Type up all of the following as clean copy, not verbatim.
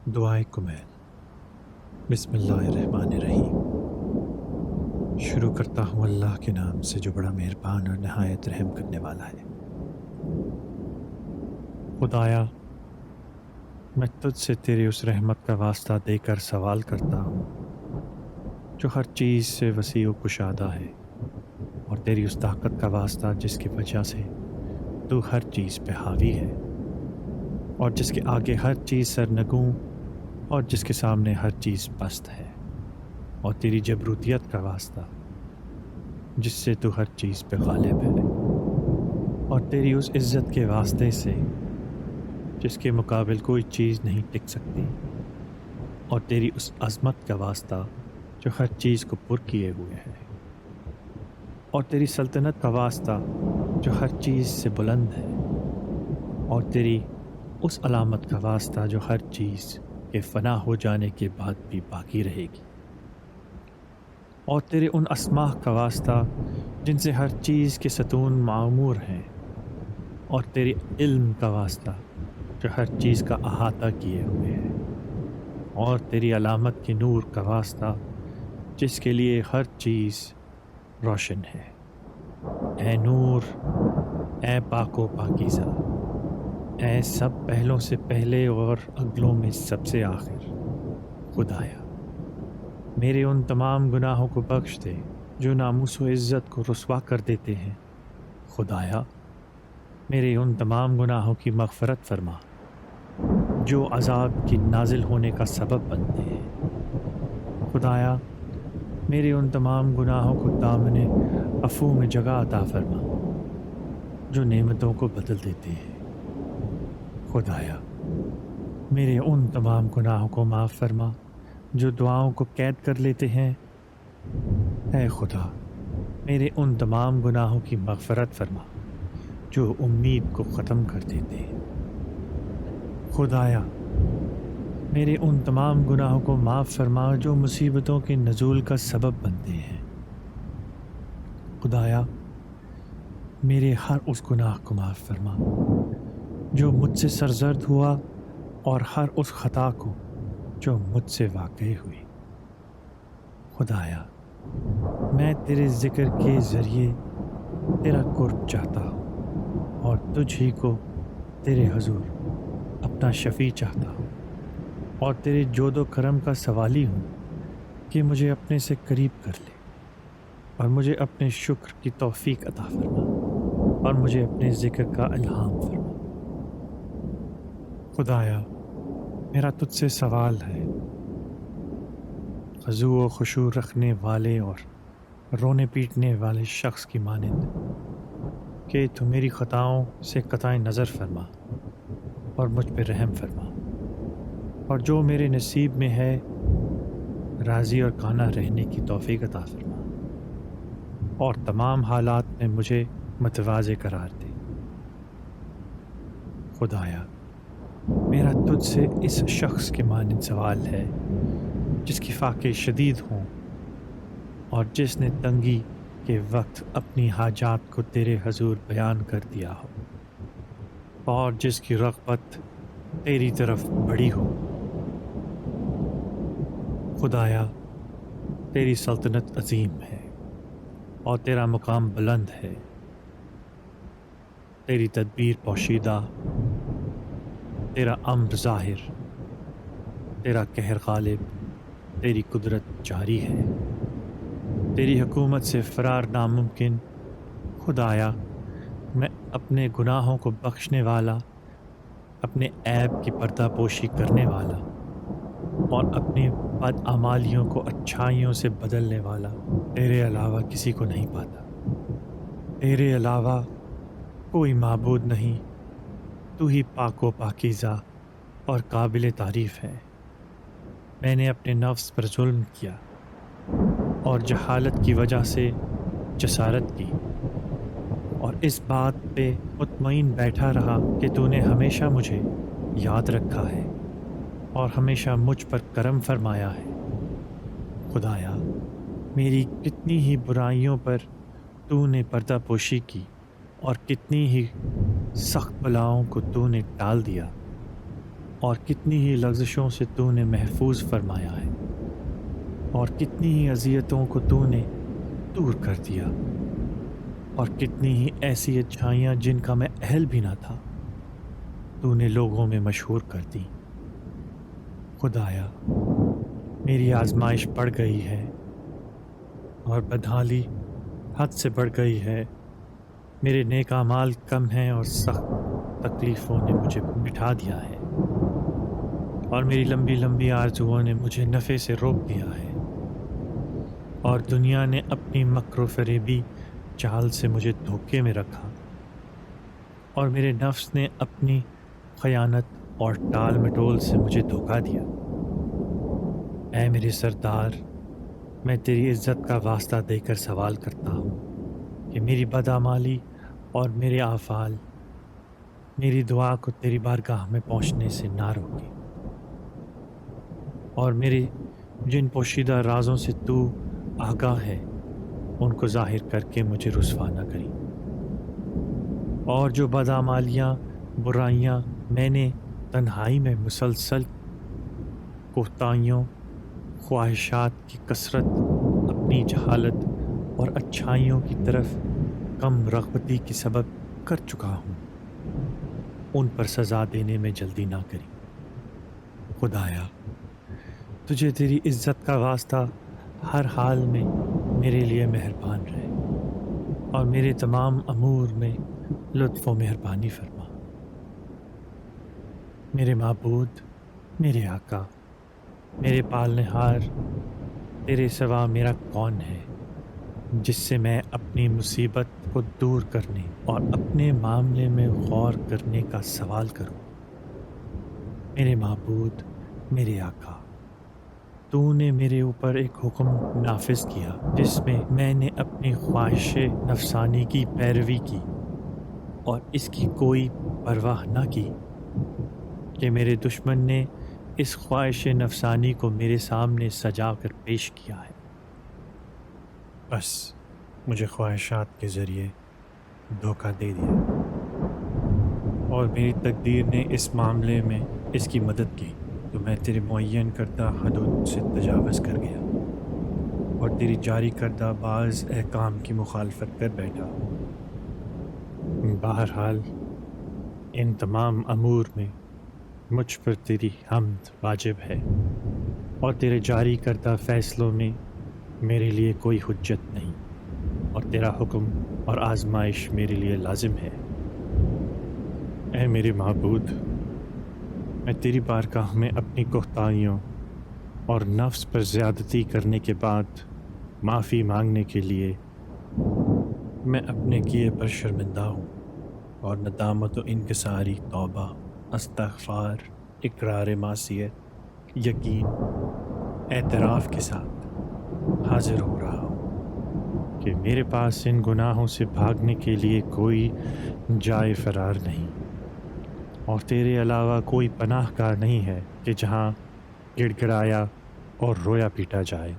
دعائے کمیل۔ بسم اللہ الرحمن الرحیم۔ شروع کرتا ہوں اللہ کے نام سے جو بڑا مہربان اور نہایت رحم کرنے والا ہے۔ خدایا، میں تجھ سے تیری اس رحمت کا واسطہ دے کر سوال کرتا ہوں جو ہر چیز سے وسیع و کشادہ ہے، اور تیری اس طاقت کا واسطہ جس کی وجہ سے تو ہر چیز پہ حاوی ہے، اور جس کے آگے ہر چیز سرنگوں اور جس کے سامنے ہر چیز پست ہے، اور تیری جبروتیت کا واسطہ جس سے تو ہر چیز پہ غالب ہے، اور تیری اس عزت کے واسطے سے جس کے مقابل کوئی چیز نہیں ٹک سکتی، اور تیری اس عظمت کا واسطہ جو ہر چیز کو پر کیے ہوئے ہے، اور تیری سلطنت کا واسطہ جو ہر چیز سے بلند ہے، اور تیری اس علامت کا واسطہ جو ہر چیز کے فنا ہو جانے کے بعد بھی باقی رہے گی، اور تیرے ان اسماء کا واسطہ جن سے ہر چیز کے ستون معمور ہیں، اور تیرے علم کا واسطہ جو ہر چیز کا احاطہ کیے ہوئے ہے، اور تیری علامت کے نور کا واسطہ جس کے لیے ہر چیز روشن ہے۔ اے نور، اے پاک و پاکیزہ، اے سب پہلوں سے پہلے اور اگلوں میں سب سے آخر، خدایا میرے ان تمام گناہوں کو بخش دے جو ناموس و عزت کو رسوا کر دیتے ہیں۔ خدایا میرے ان تمام گناہوں کی مغفرت فرما جو عذاب کی نازل ہونے کا سبب بنتے ہیں۔ خدایا میرے ان تمام گناہوں کو دامن عفو میں جگہ عطا فرما جو نعمتوں کو بدل دیتے ہیں۔ خدایا میرے ان تمام گناہوں کو معاف فرما جو دعاؤں کو قید کر لیتے ہیں۔ اے خدا میرے ان تمام گناہوں کی مغفرت فرما جو امید کو ختم کر دیتے ہیں۔ خدایا میرے ان تمام گناہوں کو معاف فرما جو مصیبتوں کے نزول کا سبب بنتے ہیں۔ خدایا میرے ہر اس گناہ کو معاف فرما جو مجھ سے سرزد ہوا، اور ہر اس خطا کو جو مجھ سے واقع ہوئی۔ خدایا میں تیرے ذکر کے ذریعے تیرا قرب چاہتا ہوں، اور تجھ ہی کو تیرے حضور اپنا شفیع چاہتا ہوں، اور تیرے جود و کرم کا سوالی ہوں کہ مجھے اپنے سے قریب کر لے، اور مجھے اپنے شکر کی توفیق عطا فرما، اور مجھے اپنے ذکر کا الہام فرما۔ خدایا میرا تجھ سے سوال ہے، خضوع و خشوع رکھنے والے اور رونے پیٹنے والے شخص کی مانند، کہ تو میری خطاؤں سے قطع نظر فرما اور مجھ پہ رحم فرما، اور جو میرے نصیب میں ہے راضی اور قانع رہنے کی توفیق عطا فرما، اور تمام حالات میں مجھے متواضع قرار دے۔ خدایا میرا تجھ سے اس شخص کے مانند سوال ہے جس کی فاقے شدید ہوں، اور جس نے تنگی کے وقت اپنی حاجات کو تیرے حضور بیان کر دیا ہو، اور جس کی رغبت تیری طرف بڑی ہو۔ خدایا تیری سلطنت عظیم ہے، اور تیرا مقام بلند ہے، تیری تدبیر پوشیدہ، تیرا امر ظاہر، تیرا قہر غالب، تیری قدرت جاری ہے، تیری حکومت سے فرار ناممکن۔ خدایا میں اپنے گناہوں کو بخشنے والا، اپنے عیب کی پردہ پوشی کرنے والا، اور اپنی بدعمالیوں کو اچھائیوں سے بدلنے والا تیرے علاوہ کسی کو نہیں پاتا۔ تیرے علاوہ کوئی معبود نہیں، تو ہی پاک و پاکیزہ اور قابل تعریف ہے۔ میں نے اپنے نفس پر ظلم کیا اور جہالت کی وجہ سے جسارت کی، اور اس بات پہ مطمئن بیٹھا رہا کہ تو نے ہمیشہ مجھے یاد رکھا ہے اور ہمیشہ مجھ پر کرم فرمایا ہے۔ خدایا میری کتنی ہی برائیوں پر تو نے پردہ پوشی کی، اور کتنی ہی سخت بلاؤں کو تو نے ٹال دیا، اور کتنی ہی لغزشوں سے تو نے محفوظ فرمایا ہے، اور کتنی ہی اذیتوں کو تو نے دور کر دیا، اور کتنی ہی ایسی اچھائیاں جن کا میں اہل بھی نہ تھا تو نے لوگوں میں مشہور کر دی۔ خدایا، میری آزمائش بڑھ گئی ہے اور بدحالی حد سے بڑھ گئی ہے، میرے نیک اعمال کم ہیں اور سخت تکلیفوں نے مجھے بٹھا دیا ہے، اور میری لمبی لمبی آرزوؤں نے مجھے نفع سے روک دیا ہے، اور دنیا نے اپنی مکر و فریبی چال سے مجھے دھوکے میں رکھا، اور میرے نفس نے اپنی خیانت اور ٹال مٹول سے مجھے دھوکا دیا۔ اے میرے سردار، میں تیری عزت کا واسطہ دے کر سوال کرتا ہوں کہ میری بدعمالی اور میرے اعمال میری دعا کو تیری بارگاہ میں پہنچنے سے نہ روکے، اور میرے جن پوشیدہ رازوں سے تو آگاہ ہے ان کو ظاہر کر کے مجھے رسوا نہ کری، اور جو بدعمالیاں برائیاں میں نے تنہائی میں مسلسل کوتاہیوں خواہشات کی کثرت اپنی جہالت اور اچھائیوں کی طرف کم رغبتی کے سبب کر چکا ہوں، ان پر سزا دینے میں جلدی نہ کری۔ خدایا، تجھے تیری عزت کا واسطہ ہر حال میں میرے لیے مہربان رہے، اور میرے تمام امور میں لطف و مہربانی فرما۔ میرے معبود، میرے آقا، میرے پالنہار، تیرے سوا میرا کون ہے جس سے میں اپنی مصیبت کو دور کرنے اور اپنے معاملے میں غور کرنے کا سوال کروں؟ میرے معبود، میرے آقا، تو نے میرے اوپر ایک حکم نافذ کیا جس میں میں نے اپنی خواہش نفسانی کی پیروی کی اور اس کی کوئی پرواہ نہ کی کہ میرے دشمن نے اس خواہش نفسانی کو میرے سامنے سجا کر پیش کیا ہے۔ بس مجھے خواہشات کے ذریعے دھوکہ دے دیا، اور میری تقدیر نے اس معاملے میں اس کی مدد کی تو میں تیرے معین کردہ حدود سے تجاوز کر گیا اور تیری جاری کردہ بعض احکام کی مخالفت کر بیٹھا۔ بہرحال ان تمام امور میں مجھ پر تیری حمد واجب ہے، اور تیرے جاری کردہ فیصلوں میں میرے لیے کوئی حجت نہیں، اور تیرا حکم اور آزمائش میرے لیے لازم ہے۔ اے میرے معبود، میں تیری بارگاہ میں اپنی کوتاہیوں اور نفس پر زیادتی کرنے کے بعد معافی مانگنے کے لیے میں اپنے کیے پر شرمندہ ہوں، اور ندامت و انکساری، توبہ، استغفار، اقرار معصیت، یقین، اعتراف کے ساتھ حاضر ہو رہا ہوں کہ میرے پاس ان گناہوں سے بھاگنے کے لیے کوئی جائے فرار نہیں، اور تیرے علاوہ کوئی پناہ گاہ نہیں ہے کہ جہاں گڑ گڑایا اور رویا پیٹا جائے،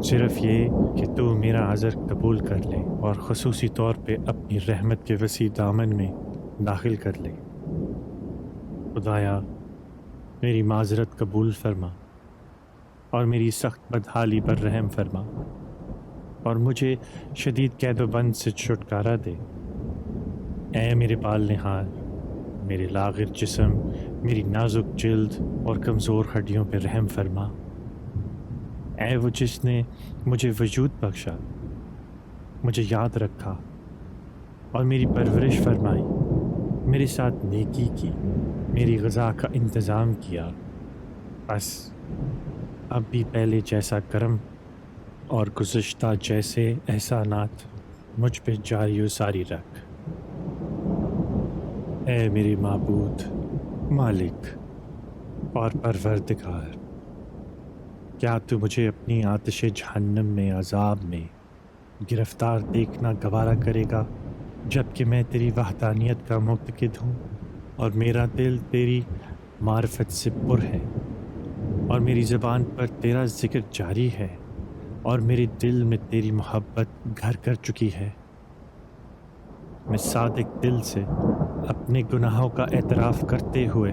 صرف یہ کہ تو میرا عذر قبول کر لے اور خصوصی طور پہ اپنی رحمت کے وسیع دامن میں داخل کر لے۔ خدایا، میری معذرت قبول فرما، اور میری سخت بدحالی پر رحم فرما، اور مجھے شدید قید و بند سے چھٹکارا دے۔ اے میرے پالنہار، میرے لاغر جسم، میری نازک جلد اور کمزور ہڈیوں پہ رحم فرما۔ اے وہ جس نے مجھے وجود بخشا، مجھے یاد رکھا اور میری پرورش فرمائی، میرے ساتھ نیکی کی، میری غذا کا انتظام کیا، بس اب بھی پہلے جیسا کرم اور گزشتہ جیسے احسانات مجھ پہ جاری و ساری رکھ۔ اے میرے معبود، مالک اور پروردگار، کیا تو مجھے اپنی آتش جہنم میں عذاب میں گرفتار دیکھنا گوارا کرے گا جب کہ میں تیری وحدانیت کا معتقد ہوں، اور میرا دل تیری معرفت سے پر ہے، اور میری زبان پر تیرا ذکر جاری ہے، اور میرے دل میں تیری محبت گھر کر چکی ہے؟ میں صادق دل سے اپنے گناہوں کا اعتراف کرتے ہوئے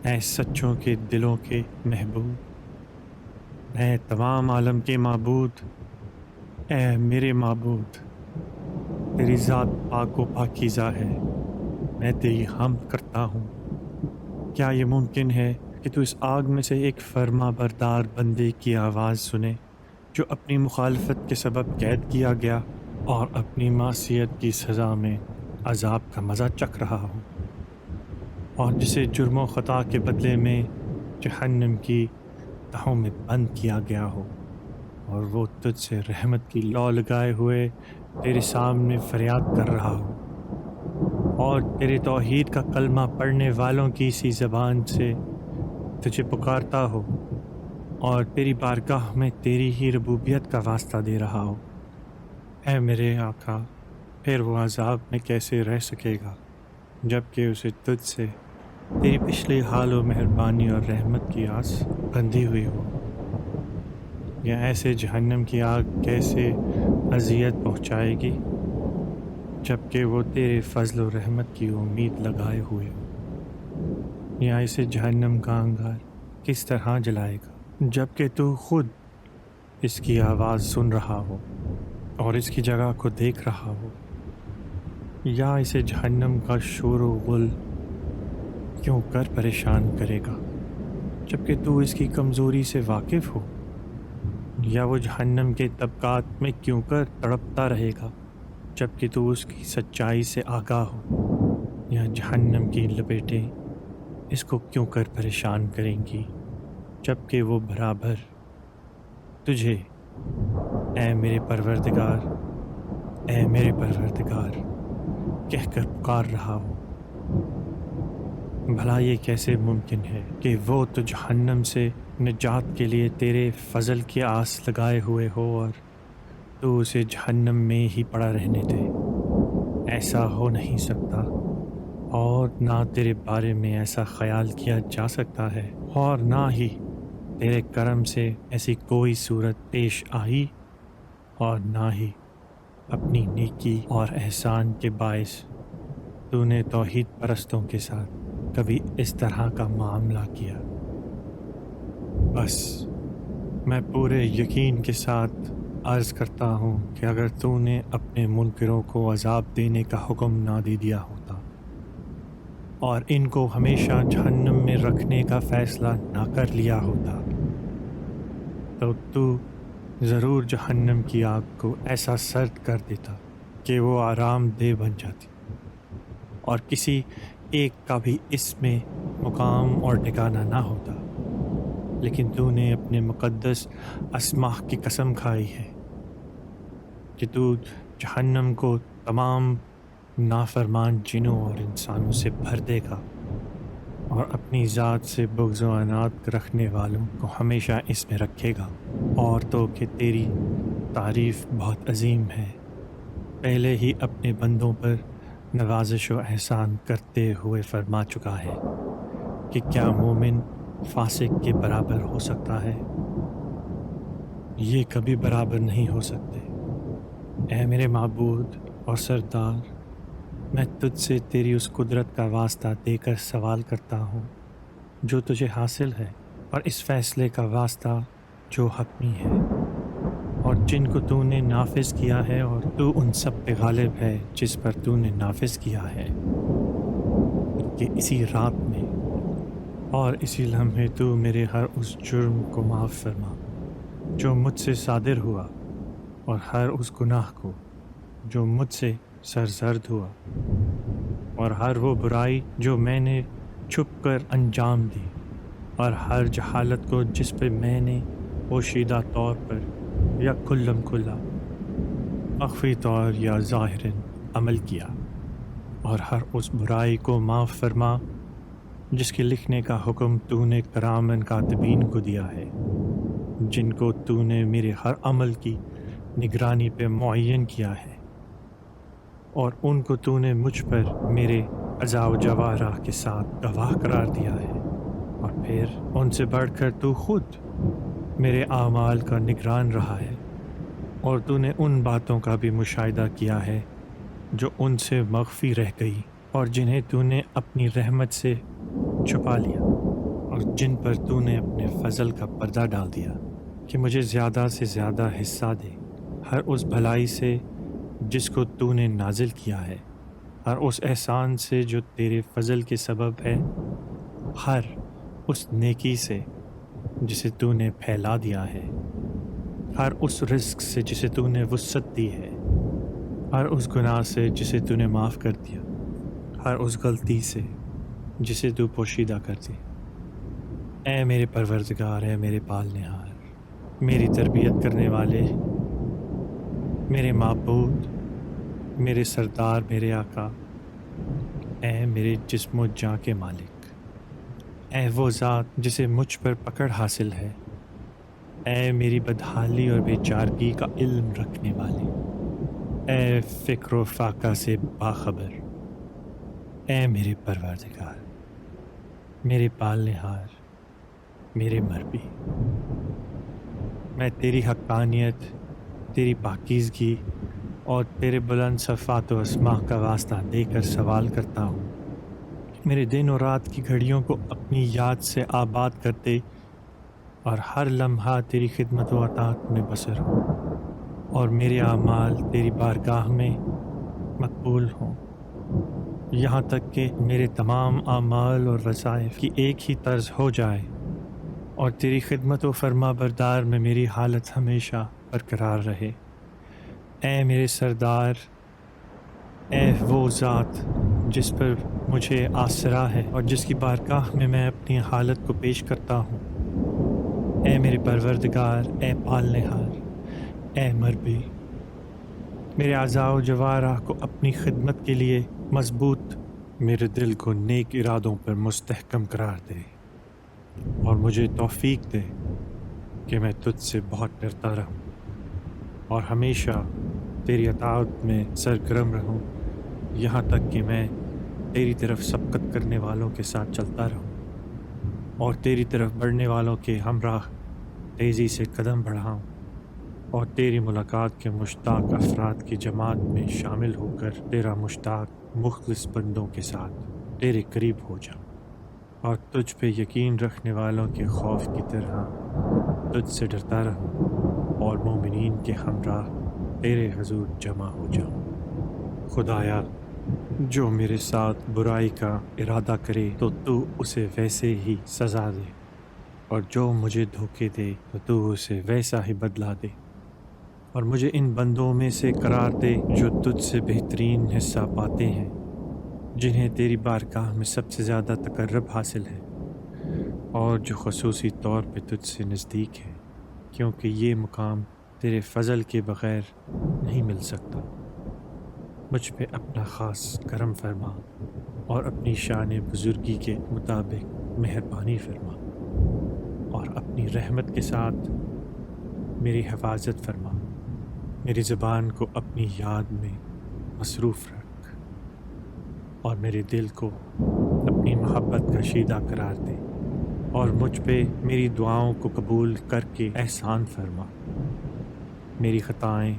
اے سچوں کے دلوں کے محبوب، اے تمام عالم کے معبود، اے میرے معبود، تیری ذات پاک و پاکیزہ ہے، میں تیری حمد کرتا ہوں۔ کیا یہ ممکن ہے کہ تو اس آگ میں سے ایک فرما بردار بندے کی آواز سنے جو اپنی مخالفت کے سبب قید کیا گیا اور اپنی معصیت کی سزا میں عذاب کا مزہ چکھ رہا ہو، اور جسے جرم و خطا کے بدلے میں جہنم کی تہوں میں بند کیا گیا ہو، اور وہ تجھ سے رحمت کی لو لگائے ہوئے تیرے سامنے فریاد کر رہا ہو، اور تیرے توحید کا کلمہ پڑھنے والوں کی سی زبان سے تجھے پکارتا ہو، اور تیری بارگاہ میں تیری ہی ربوبیت کا واسطہ دے رہا ہو۔ اے میرے آقا، پھر وہ عذاب میں کیسے رہ سکے گا جب کہ اسے تجھ سے تیری پچھلی حال و مہربانی اور رحمت کی آس بندھی ہوئی ہو؟ یا ایسے جہنم کی آگ کیسے اذیت پہنچائے گی جب کہ وہ تیرے فضل و رحمت کی امید لگائے ہوئے ہو؟ یا اسے جہنم کا انگار کس طرح جلائے گا جب کہ تو خود اس کی آواز سن رہا ہو اور اس کی جگہ کو دیکھ رہا ہو؟ یا اسے جہنم کا شور و غل کیوں کر پریشان کرے گا جب کہ تو اس کی کمزوری سے واقف ہو؟ یا وہ جہنم کے طبقات میں کیوں کر تڑپتا رہے گا جب کہ تو اس کی سچائی سے آگاہ ہو؟ یا جہنم کی لپیٹیں اس کو کیوں کر پریشان کریں گی جب کہ وہ برابر تجھے اے میرے پروردگار، اے میرے پروردگار کہہ کر پکار رہا ہو؟ بھلا یہ کیسے ممکن ہے کہ وہ تو جہنم سے نجات کے لیے تیرے فضل کی آس لگائے ہوئے ہو اور تو اسے جہنم میں ہی پڑا رہنے دے؟ ایسا ہو نہیں سکتا، اور نہ تیرے بارے میں ایسا خیال کیا جا سکتا ہے، اور نہ ہی تیرے کرم سے ایسی کوئی صورت پیش آئی، اور نہ ہی اپنی نیکی اور احسان کے باعث تو نے توحید پرستوں کے ساتھ کبھی اس طرح کا معاملہ کیا۔ بس میں پورے یقین کے ساتھ عرض کرتا ہوں کہ اگر تو نے اپنے منکروں کو عذاب دینے کا حکم نہ دے دیا ہوتا اور ان کو ہمیشہ جہنم میں رکھنے کا فیصلہ نہ کر لیا ہوتا تو ضرور جہنم کی آگ کو ایسا سرد کر دیتا کہ وہ آرام دہ بن جاتی، اور کسی ایک کا بھی اس میں مقام اور ٹھکانہ نہ ہوتا۔ لیکن تو نے اپنے مقدس اسماء کی قسم کھائی ہے کہ تو جہنم کو تمام نافرمان جنوں اور انسانوں سے بھر دے گا، اور اپنی ذات سے بغض و عناد رکھنے والوں کو ہمیشہ اس میں رکھے گا۔ اور تو کہ تیری تعریف بہت عظیم ہے، پہلے ہی اپنے بندوں پر نوازش و احسان کرتے ہوئے فرما چکا ہے کہ کیا مومن فاسق کے برابر ہو سکتا ہے؟ یہ کبھی برابر نہیں ہو سکتے۔ اے میرے معبود اور سردار، میں تجھ سے تیری اس قدرت کا واسطہ دے کر سوال کرتا ہوں جو تجھے حاصل ہے، اور اس فیصلے کا واسطہ جو حتمی ہے اور جن کو تو نے نافذ کیا ہے، اور تو ان سب پہ غالب ہے جس پر تو نے نافذ کیا ہے، کہ اسی رات میں اور اسی لمحے تو میرے ہر اس جرم کو معاف فرما جو مجھ سے صادر ہوا، اور ہر اس گناہ کو جو مجھ سے سرزد ہوا، اور ہر وہ برائی جو میں نے چھپ کر انجام دی، اور ہر جہالت کو جس پہ میں نے پوشیدہ طور پر یا کھلم کھلا مخفی طور یا ظاہراً عمل کیا، اور ہر اس برائی کو معاف فرما جس کے لکھنے کا حکم تو نے کرامن کاتبین کو دیا ہے، جن کو تو نے میرے ہر عمل کی نگرانی پہ معین کیا ہے، اور ان کو تو نے مجھ پر میرے اعضاء و جوارح کے ساتھ گواہ قرار دیا ہے، اور پھر ان سے بڑھ کر تو خود میرے اعمال کا نگران رہا ہے، اور تو نے ان باتوں کا بھی مشاہدہ کیا ہے جو ان سے مخفی رہ گئی اور جنہیں تو نے اپنی رحمت سے چھپا لیا۔ اور جن پر تو نے اپنے فضل کا پردہ ڈال دیا کہ مجھے زیادہ سے زیادہ حصہ دے ہر اس بھلائی سے جس کو تو نے نازل کیا ہے، ہر اس احسان سے جو تیرے فضل کے سبب ہے، ہر اس نیکی سے جسے تو نے پھیلا دیا ہے، ہر اس رزق سے جسے تو نے وسعت دی ہے، ہر اس گناہ سے جسے تو نے معاف کر دیا، ہر اس غلطی سے جسے تو پوشیدہ کر دی۔ اے میرے پروردگار، اے میرے پالنہار، میری تربیت کرنے والے، میرے معبود، میرے سردار، میرے آقا، اے میرے جسم و جاں کے مالک، اے وہ ذات جسے مجھ پر پکڑ حاصل ہے، اے میری بدحالی اور بے چارگی کا علم رکھنے والے، اے فکر و فاقہ سے باخبر، اے میرے پروردگار، میرے پالنہار، میرے مربی، میں تیری حقانیت، تیری پاکیزگی اور تیرے بلند صفات و اسماء کا واسطہ دے کر سوال کرتا ہوں کہ میرے دن اور رات کی گھڑیوں کو اپنی یاد سے آباد کرتے اور ہر لمحہ تیری خدمت و اطاعت میں بسر ہو، اور میرے اعمال تیری بارگاہ میں مقبول ہوں، یہاں تک کہ میرے تمام اعمال اور وظائف کی ایک ہی طرز ہو جائے، اور تیری خدمت و فرما بردار میں میری حالت ہمیشہ برقرار رہے۔ اے میرے سردار، اے وہ ذات جس پر مجھے آسرا ہے اور جس کی بارگاہ میں اپنی حالت کو پیش کرتا ہوں، اے میرے پروردگار، اے پالنہار، اے مربی، میرے اعضاء و جوارح کو اپنی خدمت کے لیے مضبوط، میرے دل کو نیک ارادوں پر مستحکم قرار دے، اور مجھے توفیق دے کہ میں تجھ سے بہت ڈرتا رہوں اور ہمیشہ تیری اطاعت میں سرگرم رہوں، یہاں تک کہ میں تیری طرف سبقت کرنے والوں کے ساتھ چلتا رہوں اور تیری طرف بڑھنے والوں کے ہمراہ تیزی سے قدم بڑھاؤں، اور تیری ملاقات کے مشتاق افراد کی جماعت میں شامل ہو کر تیرا مشتاق مخلص بندوں کے ساتھ تیرے قریب ہو جاؤں، اور تجھ پہ یقین رکھنے والوں کے خوف کی طرح تجھ سے ڈرتا رہوں، اور مومنین کے ہمراہ تیرے حضور جمع ہو جاؤں۔ خدایا، جو میرے ساتھ برائی کا ارادہ کرے تو اسے ویسے ہی سزا دے، اور جو مجھے دھوکے دے تو اسے ویسا ہی بدلہ دے، اور مجھے ان بندوں میں سے قرار دے جو تجھ سے بہترین حصہ پاتے ہیں، جنہیں تیری بارگاہ میں سب سے زیادہ تقرب حاصل ہے، اور جو خصوصی طور پہ تجھ سے نزدیک ہے، کیونکہ یہ مقام تیرے فضل کے بغیر نہیں مل سکتا۔ مجھ پہ اپنا خاص کرم فرما اور اپنی شان بزرگی کے مطابق مہربانی فرما، اور اپنی رحمت کے ساتھ میری حفاظت فرما، میری زبان کو اپنی یاد میں مصروف رکھ، اور میرے دل کو اپنی محبت کا شیدہ قرار دے، اور مجھ پہ میری دعاؤں کو قبول کر کے احسان فرما، میری خطائیں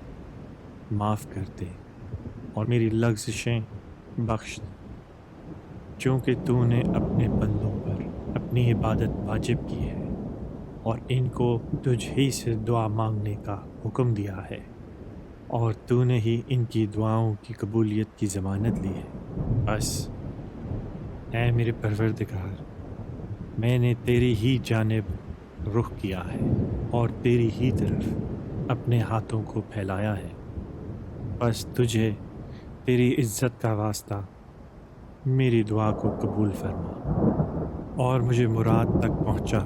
معاف کر دے اور میری لغزشیں بخش دے، چونکہ تو نے اپنے بندوں پر اپنی عبادت واجب کی ہے اور ان کو تجھ ہی سے دعا مانگنے کا حکم دیا ہے، اور تو نے ہی ان کی دعاؤں کی قبولیت کی ضمانت لی ہے۔ بس اے میرے پروردگار، میں نے تیری ہی جانب رخ کیا ہے اور تیری ہی طرف اپنے ہاتھوں کو پھیلایا ہے، بس تجھے تیری عزت کا واسطہ میری دعا کو قبول فرما اور مجھے مراد تک پہنچا۔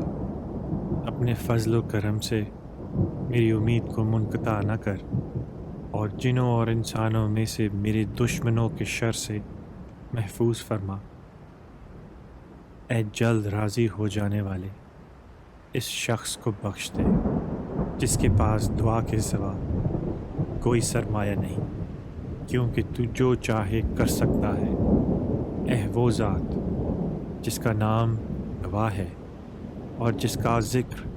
اپنے فضل و کرم سے میری امید کو منقطع نہ کر، اور جنوں اور انسانوں میں سے میرے دشمنوں کے شر سے محفوظ فرما۔ اے جلد راضی ہو جانے والے، اس شخص کو بخش دے جس کے پاس دعا کے سوا کوئی سرمایہ نہیں، کیونکہ تو جو چاہے کر سکتا ہے۔ اے وہ ذات جس کا نام دوا ہے اور جس کا ذکر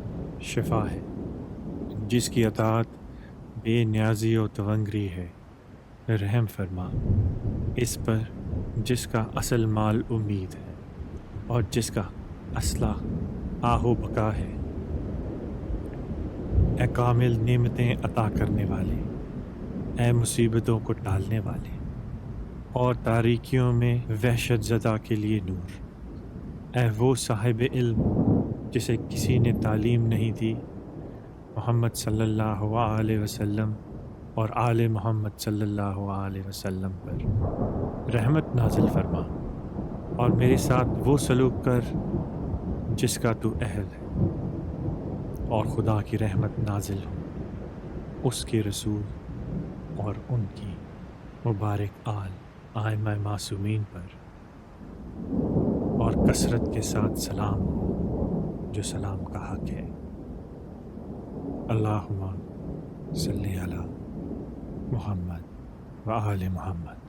شفا ہے، جس کی اطاعت بے نیازی و تونگری ہے، رحم فرما اس پر جس کا اصل مال امید ہے اور جس کا اصلاح آہ و بقا ہے۔ اے کامل نعمتیں عطا کرنے والے، اے مصیبتوں کو ٹالنے والے اور تاریکیوں میں وحشت زدہ کے لیے نور، اے وہ صاحب علم جسے کسی نے تعلیم نہیں دی، محمد صلی اللہ علیہ وسلم اور آل محمد صلی اللہ علیہ وسلم پر رحمت نازل فرما، اور میرے ساتھ وہ سلوک کر جس کا تو اہل ہے، اور خدا کی رحمت نازل ہو اس کے رسول اور ان کی مبارک آل آئمہ معصومین پر، اور کثرت کے ساتھ سلام ہو جو سلام کا حق ہے۔ اللہم صلی علی محمد و آل محمد۔